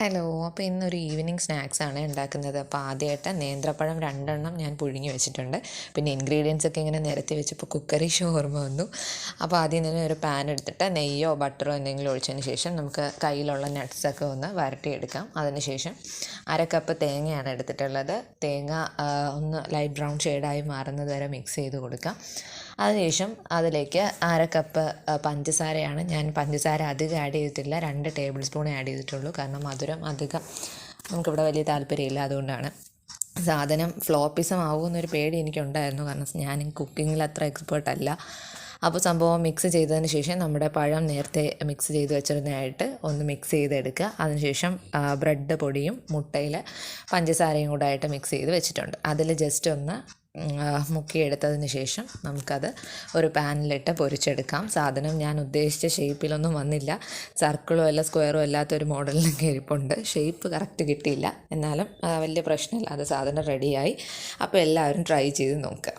Hello. അപ്പോൾ ഇന്നൊരു evening സ്നാക്സാണ് ഉണ്ടാക്കുന്നത്. അപ്പോൾ ആദ്യമായിട്ട് നേന്ത്രപ്പഴം 2 ഞാൻ പുഴുങ്ങി വെച്ചിട്ടുണ്ട്. പിന്നെ ഇൻഗ്രീഡിയൻസ് ഒക്കെ ഇങ്ങനെ നിരത്തി വെച്ചപ്പോൾ കുക്കറി ഷോ ഓർമ്മ വന്നു. അപ്പോൾ ആദ്യം തന്നെ ഒരു പാൻ എടുത്തിട്ട് നെയ്യോ ബട്ടറോ എന്തെങ്കിലും ഒഴിച്ചതിന് ശേഷം നമുക്ക് കയ്യിലുള്ള നട്ട്സൊക്കെ ഒന്ന് വരട്ടിയെടുക്കാം. അതിനുശേഷം 1/2 കപ്പ് തേങ്ങയാണ് എടുത്തിട്ടുള്ളത്. തേങ്ങ ഒന്ന് ലൈറ്റ് ബ്രൗൺ ഷെയ്ഡായി മാറുന്നത് വരെ മിക്സ് ചെയ്ത് കൊടുക്കാം. അതിനുശേഷം അതിലേക്ക് 1/2 കപ്പ് പഞ്ചസാരയാണ്. ഞാൻ പഞ്ചസാര അധികം ആഡ് ചെയ്തിട്ടില്ല, 2 ടേബിൾ സ്പൂണേ ആഡ് ചെയ്തിട്ടുള്ളൂ. കാരണം മധുരം അധികം നമുക്കിവിടെ വലിയ താല്പര്യമില്ല, അതുകൊണ്ടാണ്. സാധനം ഫ്ലോപ്പിസം ആവുമെന്നൊരു പേടി എനിക്കുണ്ടായിരുന്നു, കാരണം ഞാൻ കുക്കിങ്ങിൽ അത്ര എക്സ്പേർട്ടല്ല. അപ്പോൾ സംഭവം മിക്സ് ചെയ്തതിന് ശേഷം നമ്മുടെ പഴം നേരത്തെ മിക്സ് ചെയ്ത് വെച്ചിരുന്നതായിട്ട് ഒന്ന് മിക്സ് ചെയ്തെടുക്കുക. അതിനുശേഷം ബ്രെഡ് പൊടിയും മുട്ടയിൽ പഞ്ചസാരയും കൂടെ ആയിട്ട് മിക്സ് ചെയ്ത് വെച്ചിട്ടുണ്ട്. അതിൽ ജസ്റ്റ് ഒന്ന് മുക്കിയെടുത്തതിന് ശേഷം നമുക്കത് ഒരു പാനിലിട്ട് പൊരിച്ചെടുക്കാം. സാധനം ഞാൻ ഉദ്ദേശിച്ച ഷേപ്പിലൊന്നും വന്നില്ല, സർക്കിളും അല്ല സ്ക്വയറും അല്ലാത്തൊരു മോഡലിനൊക്കെ ഇരിപ്പുണ്ട്. ഷേപ്പ് കറക്റ്റ് കിട്ടിയില്ല, എന്നാലും വലിയ പ്രശ്നമില്ല, അത് സാധനം റെഡിയായി. അപ്പോൾ എല്ലാവരും ട്രൈ ചെയ്ത് നോക്കുക.